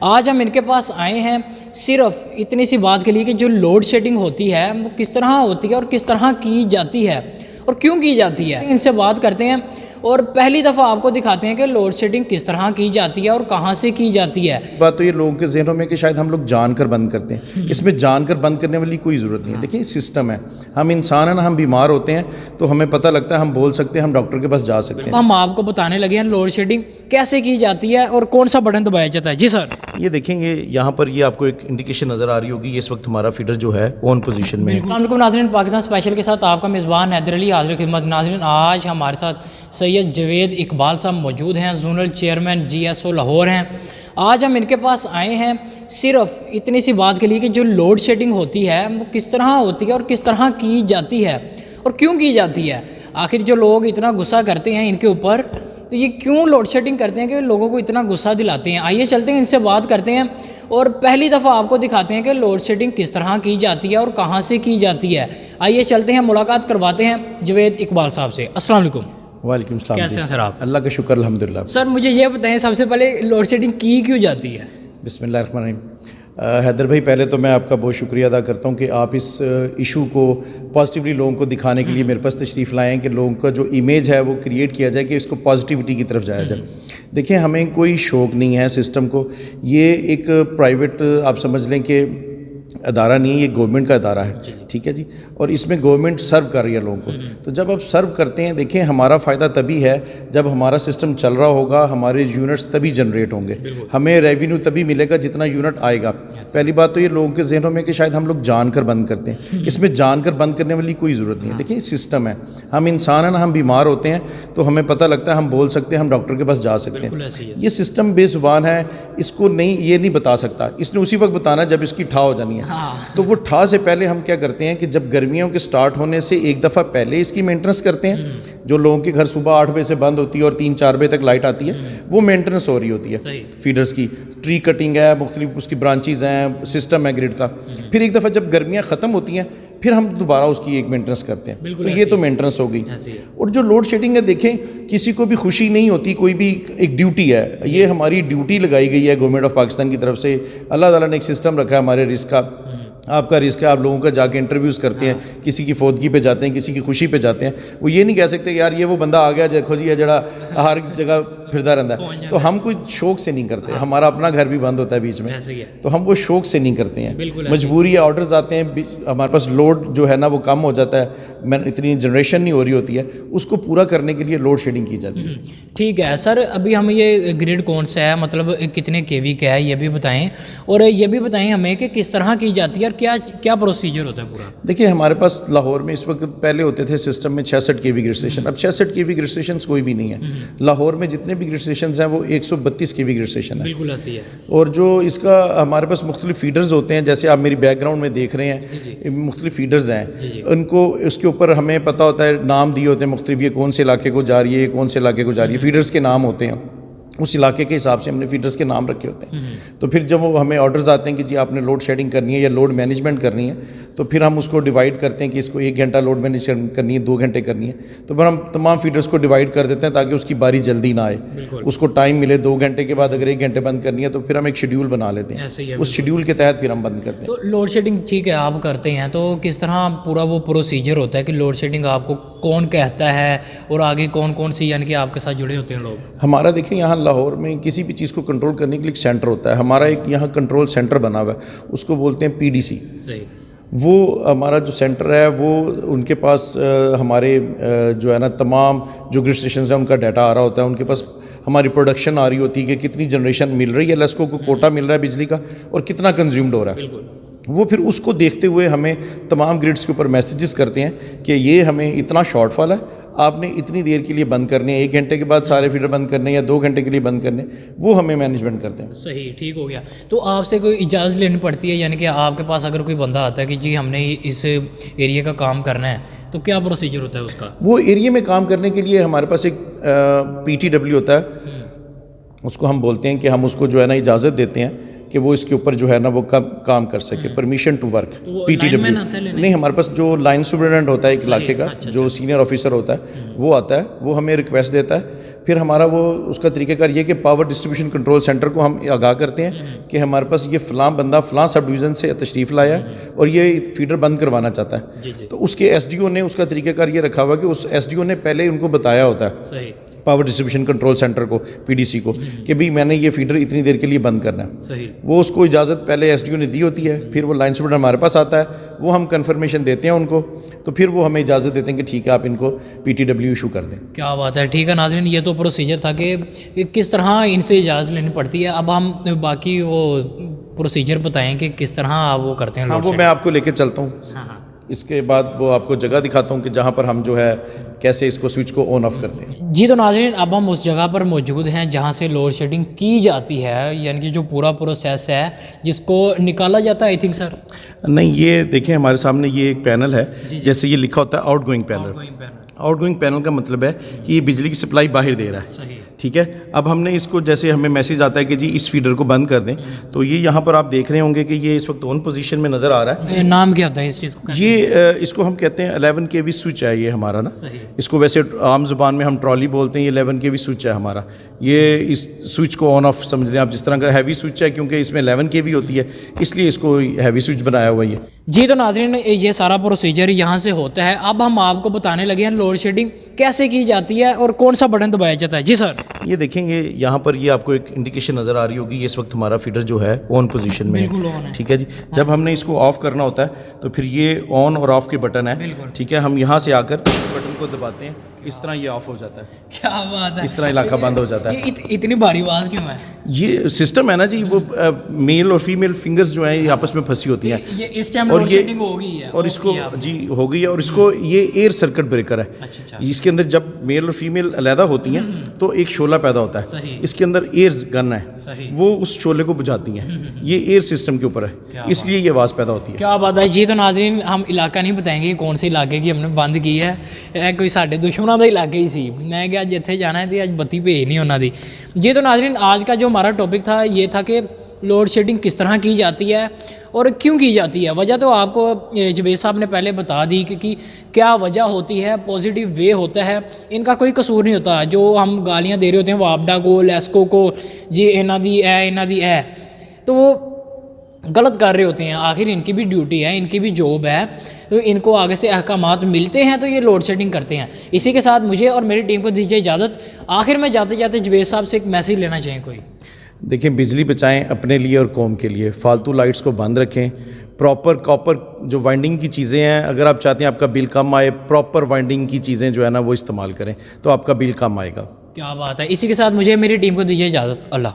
आज हम इनके पास आए हैं सिर्फ इतनी सी बात के लिए कि जो लोड शेडिंग होती है वो किस तरह होती है और किस तरह की जाती है और क्यों की जाती है, इनसे बात करते हैं और पहली दफ़ा आपको दिखाते हैं कि लोड शेडिंग किस तरह की जाती है और कहाँ से की जाती है। बात तो ये लोगों के जहनों में कि शायद हम लोग जानकर बंद करते हैं, इसमें जानकर बंद करने वाली कोई ज़रूरत नहीं है। देखिए सिस्टम है, हम इंसान हैं ना, हम बीमार होते हैं तो हमें पता लगता है, हम बोल सकते हैं, हम डॉक्टर के पास जा सकते हैं। हम आपको बताने लगे हैं लोड शेडिंग कैसे की जाती है और कौन सा बटन दबाया जाता है। जी सर, ये देखेंगे यहाँ पर ये आपको एक इंडिकेशन नज़र आ रही होगी, इस वक्त हमारा फीडर जो है ऑन पोजीशन में है। अस्सलाम नाज़रीन, पाकिस्तान स्पेशल के साथ आपका मेज़बान हैदर अली हाज़िर खिदमत। नाज़रीन, आज हमारे साथ सैयद जवेद इकबाल साहब मौजूद हैं, जोनल चेयरमैन GSO लाहौर हैं। आज हम इनके पास आए हैं सिर्फ इतनी सी बात के लिए कि जो लोड शेडिंग होती है वो किस तरह होती है और किस तरह की जाती है और क्यों की जाती है। आखिर जो लोग इतना गुस्सा करते हैं इनके ऊपर, तो ये क्यों लोड शेडिंग करते हैं कि लोगों को इतना गुस्सा दिलाते हैं। आइए चलते हैं, इनसे बात करते हैं और पहली दफ़ा आपको दिखाते हैं कि लोड शेडिंग किस तरह की जाती है और कहाँ से की जाती है। आइए चलते हैं, मुलाकात करवाते हैं जवेद इकबाल साहब से। अस्सलाम वालेकुम। वालेकुम सलाम। कैसे हैं सर आप? अल्लाह का शुक्र, अल्हम्दुलिल्लाह। सर मुझे ये बताएं सबसे पहले लोड शेडिंग की क्यों जाती है। बिस्मिल्लाहिर्रहमानिर्रहीम। हैदर भाई, पहले तो मैं आपका बहुत शुक्रिया अदा करता हूँ कि आप इस इशू को पॉजिटिवली लोगों को दिखाने के लिए मेरे पास तशरीफ़ लाएँ कि लोगों का जो इमेज है वो क्रिएट किया जाए कि इसको पॉजिटिविटी की तरफ जाया जाए। देखिए, हमें कोई शौक़ नहीं है सिस्टम को, ये एक प्राइवेट आप समझ लें कि अदारा नहीं है, ये गवर्नमेंट का अदारा है, ठीक है जी। और इसमें गवर्नमेंट सर्व कर रही है लोगों को। तो जब आप सर्व करते हैं, देखें हमारा फ़ायदा तभी है जब हमारा सिस्टम चल रहा होगा, हमारे यूनिट्स तभी जनरेट होंगे, हमें रेवेन्यू तभी मिलेगा जितना यूनिट आएगा। पहली बात तो ये लोगों के जहनों में कि शायद हम लोग जानकर बंद करते हैं, इसमें जानकर बंद करने वाली कोई ज़रूरत नहीं है। देखिए सिस्टम है, हम इंसान हैं ना, हम बीमार होते हैं तो हमें पता लगता है, हम बोल सकते हैं, हम डॉक्टर के पास जा सकते हैं। ये सिस्टम बेजुबान है, इसको नहीं, ये नहीं बता सकता, इसने उसी वक्त बताना जब इसकी ठा हो जानी है। तो वो ठा से पहले हम क्या करते हैं कि जब गर्मियों के स्टार्ट होने से एक दफ़ा पहले इसकी मेंटेनेंस करते हैं। जो लोगों के घर सुबह 8 बजे से बंद होती है और 3-4 बजे तक लाइट आती है, वो मेंटेनेंस हो रही होती है फीडर्स की। ट्री कटिंग है, मुख्तलिफ उसकी ब्रांचेज़ हैं, सिस्टम है ग्रिड का। फिर एक दफ़ा जब गर्मियाँ ख़त्म होती हैं फिर हम दोबारा उसकी एक मेंटेनेंस करते हैं। तो ये तो मेंटेनेंस हो गई। और जो लोड शेडिंग है, देखें किसी को भी खुशी नहीं होती, कोई भी एक ड्यूटी है, ये हमारी ड्यूटी लगाई गई है गवर्नमेंट ऑफ पाकिस्तान की तरफ से। अल्लाह ताला ने एक सिस्टम रखा है हमारे रिस्क का, आपका रिस्क है, आप लोगों का जाके इंटरव्यूज़ करते हैं, किसी की फौतगी पे जाते हैं, किसी की खुशी पे जाते हैं। वो ये नहीं कह सकते यार ये वो बंदा आ गया, देखो जी ये जड़ा हर जगह फिरदा रहता है। तो हम कोई शौक़ से नहीं करते, हमारा अपना घर भी बंद होता है बीच में, तो हम वो शौक़ से नहीं करते हैं, मजबूरी है। ऑर्डर्स आते हैं, हमारे पास लोड जो है ना वो कम हो जाता है, इतनी जनरेशन नहीं हो रही होती है, उसको पूरा करने के लिए लोड शेडिंग की जाती है। ठीक है सर, अभी हम ये ग्रिड कौन सा है, मतलब कितने kV का है, ये भी बताएं और ये भी बताएं हमें कि किस तरह की जाती है और क्या क्या प्रोसीजर होता है पूरा। देखिए हमारे पास लाहौर में इस वक्त, पहले होते थे सिस्टम में 66 kV ग्रिड स्टेशन, अब 66 kV ग्रिड स्टेशन कोई भी नहीं है। लाहौर में जितने भी ग्रिड स्टेशन हैं वो 132 kV ग्रिड स्टेशन है। बिल्कुल ऐसी है। और जो इसका हमारे पास मुख्तलिफ फीडर्स होते हैं, जैसे आप मेरी बैकग्राउंड में देख रहे हैं, मुख्तलिफ फीडर्स हैं, उनको उसके ऊपर हमें पता होता है, नाम दिए होते हैं मुख्तलिफ, ये कौन से इलाके को जा रही है, ये कौन से इलाके को जा रही है, फीडर्स के नाम होते हैं, उस इलाके के हिसाब से हमने फीडर्स के नाम रखे होते हैं। तो फिर जब वो हमें ऑर्डर्स आते हैं कि जी आपने लोड शेडिंग करनी है या लोड मैनेजमेंट करनी है, तो फिर हम उसको डिवाइड करते हैं कि इसको 1 घंटा लोड मैनेज करनी है, 2 घंटे करनी है। तो फिर हम तमाम फीडर्स को डिवाइड कर देते हैं ताकि उसकी बारी जल्दी ना आए, उसको टाइम मिले। 2 घंटे के बाद अगर 1 घंटे बंद करनी है तो फिर हम एक शेड्यूल बना लेते हैं, उस शेड्यूल के तहत फिर हम बंद करते हैं। तो लोड शेडिंग ठीक है आप करते हैं, तो किस तरह पूरा वो प्रोसीजर होता है कि लोड शेडिंग आपको कौन कहता है और आगे कौन कौन सी यानी कि आपके साथ जुड़े होते हैं लोग। हमारा देखें यहाँ लाहौर में किसी भी चीज़ को कंट्रोल करने के लिए एक सेंटर होता है, हमारा एक यहाँ कंट्रोल सेंटर बना हुआ है, उसको बोलते हैं PDC। वो हमारा जो सेंटर है वो उनके पास हमारे जो है ना तमाम जो ग्रिड स्टेशन हैं उनका डाटा आ रहा होता है, उनके पास हमारी प्रोडक्शन आ रही होती है कि कितनी जनरेशन मिल रही है, लेस्को को कोटा मिल रहा है बिजली का और कितना कंज्यूम्ड हो रहा है। वो फिर उसको देखते हुए हमें तमाम ग्रिड्स के ऊपर मैसेजेस करते हैं कि ये हमें इतना शॉर्टफॉल है, आपने इतनी देर के लिए बंद करने हैं, 1 घंटे के बाद सारे फीडर बंद करने या 2 घंटे के लिए बंद करने, वो हमें मैनेजमेंट करते हैं। सही, ठीक हो गया। तो आपसे कोई इजाज़त लेनी पड़ती है, यानी कि आपके पास अगर कोई बंदा आता है कि जी हमने इस एरिया का काम करना है, तो क्या प्रोसीजर होता है उसका? वो एरिया में काम करने के लिए हमारे पास एक PTW होता है, उसको हम बोलते हैं कि हम उसको जो है ना इजाज़त देते हैं कि वो इसके ऊपर जो है ना वो काम कर सके, परमिशन टू वर्क। PTW नहीं, हमारे पास जो लाइन सुपरिटेंडेंट होता है एक इलाके का, जो सीनियर ऑफिसर होता है वो आता है, वो हमें रिक्वेस्ट देता है, फिर हमारा वो उसका तरीक़ाकार ये कि पावर डिस्ट्रीब्यूशन कंट्रोल सेंटर को हम आगाह करते हैं कि हमारे पास ये फ़लाँ बंदा फ़लाँ सब डिवीज़न से तशरीफ़ लाया है और ये फीडर बंद करवाना चाहता है। तो उसके SDO ने उसका तरीक़ाकार ये रखा हुआ कि उस SDO ने पहले उनको बताया होता है सही पावर डिस्ट्रीब्यूशन कंट्रोल सेंटर को, PDC को, कि भाई मैंने ये फीडर इतनी देर के लिए बंद करना है। सही। वो उसको इजाज़त पहले SDO ने दी होती है, फिर वो लाइन सुपरडेंट हमारे पास आता है, वो हम कन्फर्मेशन देते हैं उनको, तो फिर वो हमें इजाज़त देते हैं कि ठीक है आप इनको PTW इशू कर दें। क्या बात है। ठीक है नाज़रीन, ये तो प्रोसीजर था कि किस तरह इनसे इजाज़त लेनी पड़ती है। अब हम बाकी वो प्रोसीजर बताएं कि किस तरह आप वो करते हैं। हाँ, वो मैं आपको लेके चलता हूँ। हाँ। इसके बाद वो आपको जगह दिखाता हूँ कि जहाँ पर हम जो है कैसे इसको स्विच को ऑन ऑफ करते हैं। जी तो नाज़रीन, अब हम उस जगह पर मौजूद हैं जहाँ से लोड शेडिंग की जाती है, यानी कि जो पूरा प्रोसेस है जिसको निकाला जाता है। आई थिंक सर नहीं, ये देखें हमारे सामने ये एक पैनल है, जैसे ये लिखा होता है आउटगोइंग पैनल। आउटगोइंग पैनल का मतलब है कि ये बिजली की सप्लाई बाहर दे रहा है। सही। ठीक है, अब हमने इसको, जैसे हमें मैसेज आता है कि जी इस फीडर को बंद कर दें, तो ये यहाँ पर आप देख रहे होंगे कि ये इस वक्त ऑन पोजीशन में नज़र आ रहा है। नाम क्या होता है इस चीज़ को? ये इसको हम कहते हैं 11 kV स्विच है ये हमारा ना। सही। इसको वैसे आम जुबान में हम ट्रॉली बोलते हैं, ये 11 kV स्विच है हमारा। ये इस स्विच को ऑन ऑफ समझ लें आप, जिस तरह का हैवी स्विच है, क्योंकि इसमें 11 kV होती है इसलिए इसको हैवी स्विच बनाया हुआ है। जी तो नाज़रीन, ये सारा प्रोसीजर यहाँ से होता है। अब हम आपको बताने लगे हैं लोड शेडिंग कैसे की जाती है और कौन सा बटन दबाया जाता है। जी सर। ये देखेंगे यहाँ पर, ये आपको एक इंडिकेशन नज़र आ रही होगी, ये इस वक्त हमारा फीडर जो है ऑन पोजीशन में है। ठीक है जी। जब हमने इसको ऑफ करना होता है तो फिर ये ऑन और ऑफ के बटन है। ठीक है, हम यहाँ से आकर इस बटन को दबाते हैं, इस तरह ये ऑफ हो जाता है। क्या बात है। इस तरह इलाका बंद हो जाता है। इतनी भारी आवाज़ क्यों है? ये सिस्टम है ना जी, वो मेल और फीमेल फिंगर्स जो हैं ये आपस में फंसी होती हैं, ये इस टाइम और लोड ये शेडिंग हो गई है और इसको जी हो गई है, और इसको ये एयर सर्किट ब्रेकर है। अच्छा। इसके अंदर जब मेल और फीमेल अलहदा होती हैं तो एक शोला पैदा होता है। सही। इसके अंदर एयर गन है, सही। वो उस शोले को बुझाती हैं। ये एयर सिस्टम के ऊपर है, इसलिए ये आवाज़ पैदा होती है। क्या बात है। जी तो नाज़रीन, हम इलाका नहीं बताएंगे कौन से इलाके की हमने बंद की है, कोई साढ़े दुश्मनों का इलाके ही सी। मैं क्या जिथे जाना है तो अज बत्ती भेज नहीं उन्होंने दी। जी तो नाज़रीन, आज का जो हमारा टॉपिक था ये था कि लोड शेडिंग किस तरह की जाती है और क्यों की जाती है। वजह तो आपको जवेद साहब ने पहले बता दी कि क्या वजह होती है। पॉजिटिव वे होता है, इनका कोई कसूर नहीं होता। जो हम गालियाँ दे रहे होते हैं वापडा को, लेस्को को, जी इन्हां दी है, तो वो गलत कर रहे होते हैं। आखिर इनकी भी ड्यूटी है, इनकी भी जॉब है, तो इनको आगे से अहकामात मिलते हैं तो ये लोड शेडिंग करते हैं। इसी के साथ मुझे और मेरी टीम को दीजिए इजाज़त। आखिर में जाते जाते जवेद साहब से एक मैसेज लेना चाहिए कोई। देखिए, बिजली बचाएं अपने लिए और कौम के लिए। फालतू लाइट्स को बंद रखें। प्रॉपर कॉपर जो वाइंडिंग की चीज़ें हैं, अगर आप चाहते हैं आपका बिल कम आए, प्रॉपर वाइंडिंग की चीज़ें जो है ना वो इस्तेमाल करें तो आपका बिल कम आएगा। क्या बात है। इसी के साथ मुझे मेरी टीम को दीजिए इजाज़त। अल्लाह।